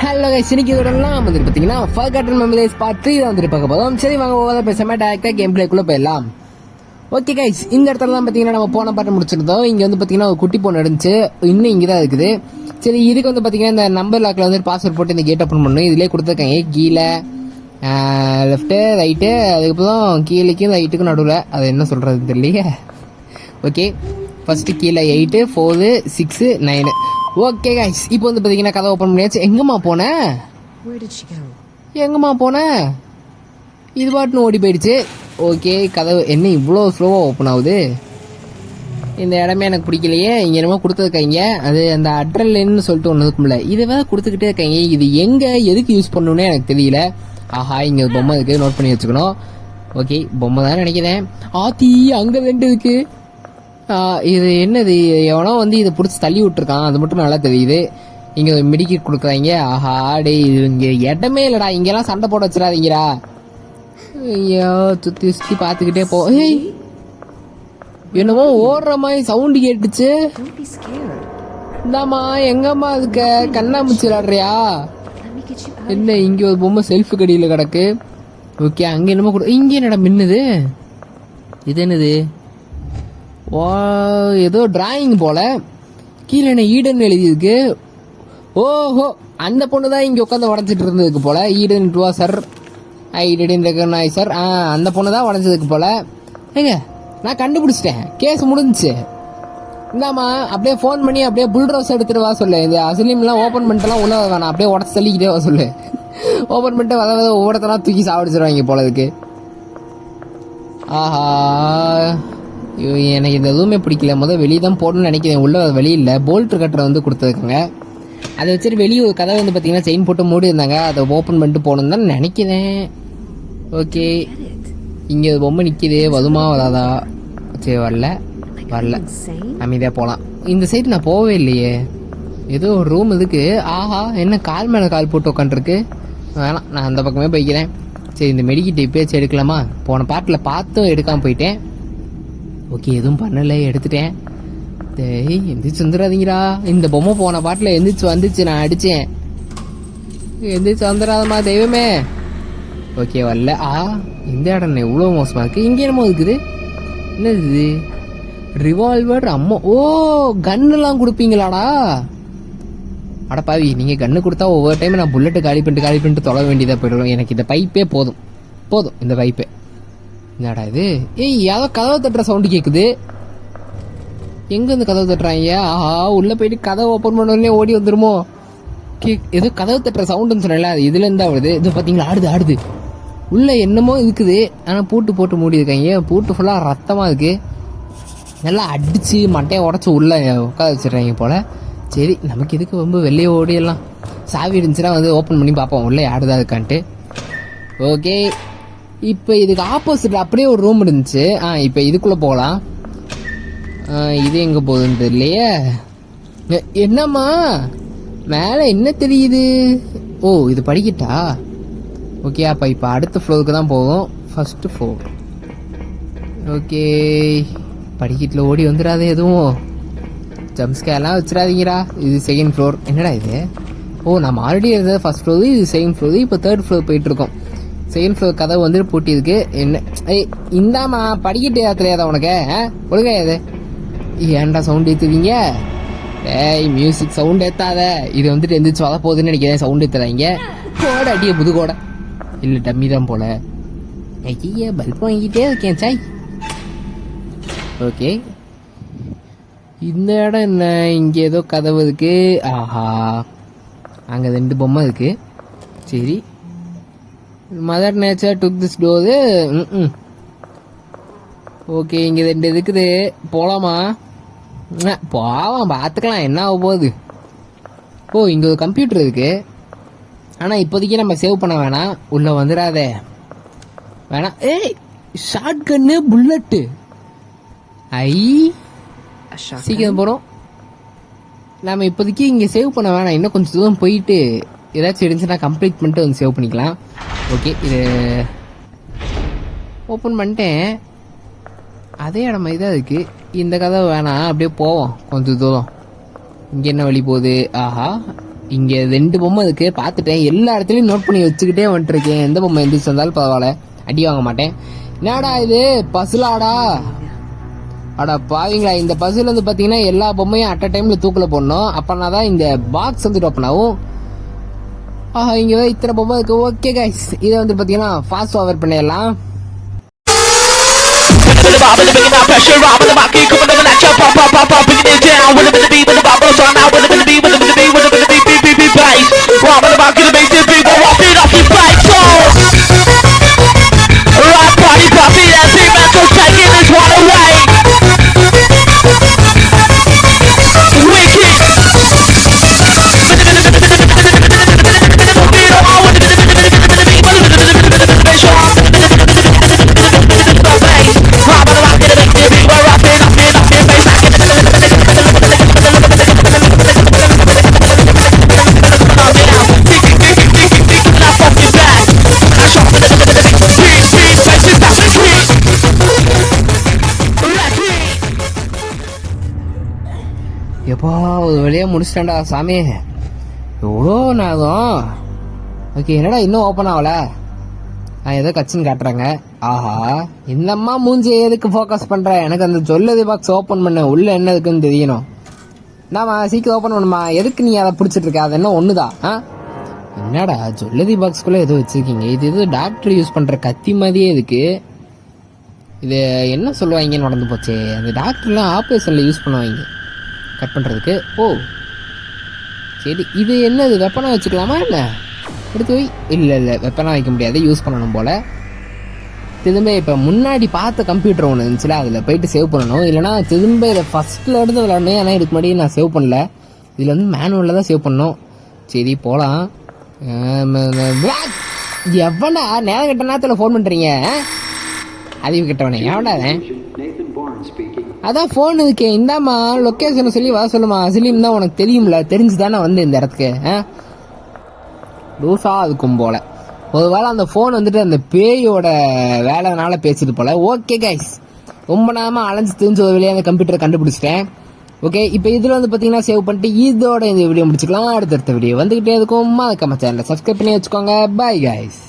Hello guys, இன்னைக்கு இதோடலாம் வந்துட்டு பார்த்தீங்கன்னா ஃபர்காட்டன் மெமரிஸ் பார்ட் 3 தான் வந்துட்டு பார்க்க போதும். சரி வாங்க ஓவரா பேசாம டேரக்டாக கேம் பிளேக்குள்ளே போயிடலாம். ஓகே கைஸ், இந்த இடத்துல தான் பார்த்தீங்கன்னா நம்ம போன பாட்டு முடிச்சிருந்தோம். இங்கே வந்து பார்த்தீங்கன்னா ஒரு குட்டி பொண்ணு இருந்துச்சு, இன்னும் இங்கே தான் இருக்குது. சரி, இதுக்கு வந்து பார்த்தீங்கன்னா இந்த நம்பர் லாக்கில் வந்து பாஸ்வேர்ட் போட்டு இந்த கேட் ஓப்பன் பண்ணணும். இதிலே கொடுத்துருக்காங்க கீழே லெஃப்ட்டு ரைட்டு, அதுக்கப்புறம் கீழேக்கும் ரைட்டுக்கும் நடுவில். அது என்ன சொல்கிறது தெரியலையே. ஓகே, ஃபஸ்ட்டு கீழே 8 4 6 9. ஓகே கைஸ், இப்போ வந்து பார்த்தீங்கன்னா கதை ஓப்பன் பண்ணியாச்சு. எங்கம்மா போனேன்? எங்கம்மா போனேன்? இது பாட்டுன்னு ஓடி போயிடுச்சு. ஓகே, கதவு என்ன இவ்வளோ ஸ்லோவாக ஓப்பன் ஆகுது? இந்த இடமே எனக்கு பிடிக்கலையே. இங்கே என்னமோ கொடுத்துருக்காங்க, அது அந்த அட்ரலின்னு சொல்லிட்டு ஒன்று இருக்கும்ல, இதை வேறு கொடுத்துக்கிட்டே இருக்காங்க. இது எங்கே எதுக்கு யூஸ் பண்ணணுன்னே எனக்கு தெரியல. ஆஹா, இங்கே பொம்மை இருக்குது, நோட் பண்ணி வச்சுக்கணும். ஓகே, பொம்மை தான் நினைக்கிறேன். ஆத்தி, அங்கே 2 இருக்குது. இது என்னது? எவனோ வந்து இதை பிடிச்சி தள்ளி விட்டுருக்கான், அது மட்டும் நல்லா தெரியுது. இங்கே மெடிக்கெட் கொடுக்குறாங்க. ஆஹா டே, இது இங்கே இடமே இல்லைடா, இங்கெல்லாம் சண்டை போட வச்சிடாதீங்கடா. ஐயோ, சுற்றி சுற்றி பார்த்துக்கிட்டே போ. ஏய், என்னமோ ஓடுற மாதிரி சவுண்டு கேட்டுச்சு. இந்தாம்மா, எங்கம்மா இருக்க? கண்ணாமூச்சி விளாடுறியா என்ன? இங்கே ஒரு பொம்மை செல்ஃபு கடியில் கிடக்கு. ஓகே, அங்கே என்னமோ இங்கே என்னடா மின்னுது? இது என்னது? ஓ, ஏதோ டிராயிங் போல. கீழே என்ன ஈடன் எழுதியிருக்கு. ஓஹோ, அந்த பொண்ணு தான் இங்கே உட்காந்து உடச்சிட்டு இருந்ததுக்கு போல. ஈடன் டுவா sir, I didn't recognise sir. அந்த பொண்ணு தான் உடஞ்சதுக்கு போல. ஏங்க, நான் கண்டுபிடிச்சிட்டேன், கேஸ் முடிஞ்சிச்சு. இந்தாம்மா, அப்படியே ஃபோன் பண்ணி அப்படியே புல்ட்ரோஸ் எடுத்துட்டு வா சொல்லு. இந்த அசலீம்லாம் ஓப்பன் பண்ணிட்டுலாம் உள்ள வேணாம், அப்படியே உடச்சி தள்ளிக்கிட்டே வா சொல்லு. ஓப்பன் பண்ணிட்டு வத ஒவ்வொருத்தனா தூக்கி சாப்பிடுச்சிருவாங்க போல இருக்கு. ஆஹா, எனக்கு இந்த எதுவுமே பிடிக்கல. முதல் வெளியே தான் போடணும்னு நினைக்கிறேன், உள்ள வெளியில் போல்ட் கட்டரை வந்து கொடுத்துருக்குங்க. அதை வச்சுட்டு வெளியே ஒரு கதை வந்து பார்த்தீங்கன்னா செயின் போட்டு மூடி இருந்தாங்க, அதை ஓப்பன் பண்ணிட்டு போகணுன்னு தான் நினைக்கிறேன். ஓகே, இங்கே பொம்மை நிற்கிது, வருமா வராதா? சரி, வரல அமைதியாக போகலாம். இந்த சைடு நான் போகவே இல்லையே. ஏதோ ஒரு ரூம் இதுக்கு. ஆஹா, என்ன கால் மேலே கால் போட்டு உட்காந்துருக்கு. வேணாம், நான் அந்த பக்கமே போய்க்கிறேன். சரி, இந்த மெடிக்கிட்ட இப்போயாச்சும் எடுக்கலாமா? போன பாட்டில் பார்த்தும் எடுக்காமல் போயிட்டேன். ஓகே, எதுவும் பண்ணலை, எடுத்துட்டேன். டேய், எந்திரிச்சு வந்துடாதீங்கடா. இந்த பொம்மை போன பாட்டில் எந்திரிச்சு வந்துச்சு, நான் அடித்தேன். எந்திரிச்சு வந்துடாதம்மா தெய்வமே. ஓகே, வரல. இந்த இடம் எவ்வளோ மோசமாக இருக்குது. இங்கே என்னமோ இருக்குது. என்னது இது? ரிவால்வர். அம்மா, ஓ, கன்னுலாம் கொடுப்பீங்களாடா? அடப்பாவி, நீங்கள் கன்று கொடுத்தா ஒவ்வொரு டைம் நான் புல்லட்டு காலி பண்ணிட்டு தொலை வேண்டியதாக போயிடுவோம். எனக்கு இந்த பைப்பே போதும் இந்த பைப்பே. என்னடா இது? ஏய், ஏதோ கதவை தட்டுற சவுண்டு கேட்குது. எங்கேருந்து கதவை தட்டுறாங்க? ஆஹா, உள்ளே போயிட்டு கதவை ஓப்பன் பண்ணோடனே ஓடி வந்துருமோ? ஏதோ கதவை தட்டுற சவுண்டுன்னு சொன்னல, அது இதுலேருந்து தான் வருது. இது பார்த்தீங்களா, ஆடுது. உள்ளே என்னமோ இருக்குது, ஆனால் பூட்டு போட்டு மூடி இருக்காங்க. பூட்டு ஃபுல்லாக ரத்தமாக இருக்குது. நல்லா அடித்து மட்டையை உடச்சி உள்ளே உட்கார வச்சிடுறாங்க போல். சரி, நமக்கு இதுக்கு ரொம்ப வெளியே ஓடியெல்லாம். சாவி இருந்துச்சுன்னா வந்து ஓப்பன் பண்ணி பார்ப்போம் உள்ளே ஆடுதா இருக்கான்ட்டு. ஓகே, இப்போ இதுக்கு ஆப்போசிட் அப்படியே ஒரு ரூம் இருந்துச்சு. இப்போ இதுக்குள்ளே போகலாம். இது எங்கே போகுதுன்னு தெரியலையே. என்னம்மா மேலே என்ன தெரியுது? ஓ, இது படிக்கட்டா? ஓகே, அப்போ இப்போ அடுத்த ஃப்ளோருக்கு தான் போகும். First floor. ஓகே, படிக்கட்டில் ஓடி வந்துடாது எதுவும். ஜம்ஸ்கேர்லாம் வச்சிடாதீங்கடா. இது செகண்ட் ஃப்ளோர். என்னடா இது? ஓ, நம்ம ஆல்ரெடி இருந்தது ஃபஸ்ட் ஃப்ளோரு, இது செகண்ட் ஃப்ளோரு. இப்போ தேர்ட் ஃப்ளோர் போயிட்டுருக்கோம். செகண்ட் ஃப்ளோர் கதை வந்துட்டு பூட்டி இருக்கு. என்ன? ஏய், இந்தாம்மா, படிக்கிட்டு தெரியாதா உனக்கு? ஒழுங்கா இது ஏன்டா சவுண்ட் ஏற்றுவீங்க? ஏய், மியூசிக் சவுண்ட் ஏற்றாத. இது வந்துட்டு எந்திரிச்சு வர போகுதுன்னு நினைக்கிறேன். சவுண்ட் ஏற்றுறாங்க. கோடை அடிய புது கோடை இல்லை, டம்மி தான் போல. ஐயா, பல்ப் வாங்கிட்டே இருக்கேன் சாய். ஓகே, இந்த இடம் என்ன? இங்கே ஏதோ கதவு இருக்கு. ஆஹா, அங்கே 2 பொம்மை இருக்கு. சரி, mother nature took this door. Okay, இங்கே 2 இருக்குது. போகலாமா? போவாம், பார்த்துக்கலாம், என்ன ஆக போகுது. ஓ, இங்கே ஒரு கம்ப்யூட்டர் இருக்கு. ஆனால் இப்போதைக்கு நம்ம சேவ் பண்ண வேணாம். உள்ளே வந்துடாதே, வேணாம். ஏய், ஷார்ட் கன்னு, புல்லட்டு. ஐ, சீக்கிரம் போகிறோம். நம்ம இப்போதைக்கு இங்கே சேவ் பண்ண வேணாம். இன்னும் கொஞ்சம் தூரம் போயிட்டு ஏதாச்சும் இருந்துச்சுன்னா கம்ப்ளீட் பண்ணிட்டு வந்து சேவ் பண்ணிக்கலாம். ஓகே, இது ஓப்பன் பண்ணிட்டேன். அதே இடம் மாதிரி தான் இருக்குது. இந்த கதவை வேணாம், அப்படியே போவோம் கொஞ்சம் தூரம். இங்கே என்ன வழி போகுது? ஆஹா, இங்கே 2 பொம்மை இருக்கு, பார்த்துட்டேன். எல்லா இடத்துலையும் நோட் பண்ணி வச்சுக்கிட்டே வந்துட்டுருக்கேன். எந்த பொம்மை எந்திரிச்சு வந்தாலும் பரவாயில்ல, அடி வாங்க மாட்டேன். என்னடா இது பசுலாடா? அடா பாவீங்களா, இந்த பசுல வந்து பார்த்தீங்கன்னா எல்லா பொம்மையும் அட் அ டைமில் தூக்கில் போடணும். அப்போனா தான் இந்த பாக்ஸ் வந்து ஓப்பன் ஆகும். இங்கே இத்தனை பொம்மை இருக்கு. ஓகே கைஸ், இதை வந்து பார்த்தீங்கன்னா ஃபாஸ்ட் ஃபார்வர்ட் பண்ணிடலாம். எப்போ ஒரு வழியாக முடிச்சிட்டேன்டா சாமி, எவ்வளோ நாகம். ஓகே, என்னடா இன்னும் ஓப்பன் ஆகல? ஏதோ கட்சின்னு காட்டுறாங்க. ஆஹா, இந்தம்மா மூஞ்சி எதுக்கு ஃபோக்கஸ் பண்ணுறேன்? எனக்கு அந்த ஜுவல்லரி பாக்ஸ் ஓப்பன் பண்ண உள்ள என்ன இருக்குன்னு தெரியணும். நாம சீக்கிரம் ஓப்பன் பண்ணுமா? எதுக்கு நீ அதை பிடிச்சிட்டு இருக்க? அது என்ன ஒண்ணுதான்? என்னடா ஜுவல்லரி பாக்ஸ்குள்ள ஏதோ வச்சிருக்கீங்க? இது டாக்டர் யூஸ் பண்ற கத்தி மாதிரியே இருக்கு. இது என்ன சொல்லுவாங்கன்னு நடந்து போச்சு. அந்த டாக்டர்லாம் ஆப்ரேஷன்ல யூஸ் பண்ணுவாங்க கட் பண்ணுறதுக்கு. ஓ சரி, இது என்னது? வெப்பனாக வச்சுக்கலாமா என்ன? எடுத்து போய் இல்லை வெப்பனாக வைக்க முடியாது, யூஸ் பண்ணணும் போல். திரும்ப இப்போ முன்னாடி பார்த்த கம்ப்யூட்டர் ஒன்று இருந்துச்சுல, அதில் போயிட்டு சேவ் பண்ணணும். இல்லைனா திரும்ப இதை ஃபஸ்ட்டில் எடுத்து விளாடணும். ஆனால் இதுக்கு முன்னாடி நான் சேவ் பண்ணல. இதில் வந்து மேனுவலில் தான் சேவ் பண்ணணும். சரி போகலாம். எவனா நேரம் கட்ட நேரத்தில் ஃபோன் பண்ணுறீங்க? அறிவு கிட்டவனே எவனா? அதான் ஃபோன் இருக்கே, இந்தாம்மா லொக்கேஷனை சொல்லி வர சொல்லுமா. சிலிம் தான் உனக்கு தெரியும்ல, தெரிஞ்சு தானே வந்து இந்த இடத்துக்கு. லூஸாக இருக்கும் போல. ஒருவேளை அந்த ஃபோன் வந்துட்டு அந்த பேயோட வேலைனால பேசிட்டு போல. ஓகே கைஸ், ரொம்ப நேரமாக அலைஞ்சு தெரிஞ்ச ஒரு வழியாக அந்த கம்ப்யூட்டரை கண்டுபிடிச்சிட்டேன். ஓகே, இப்போ இதில் வந்து பார்த்தீங்கன்னா சேவ் பண்ணிட்டு இதோட இந்த வீடியோ முடிச்சுக்கலாம். அடுத்தடுத்த வீடியோ வந்துகிட்டே இருக்கும். மறக்காம சேனலை சப்ஸ்கிரைப் பண்ணி வச்சுக்கோங்க. Bye guys.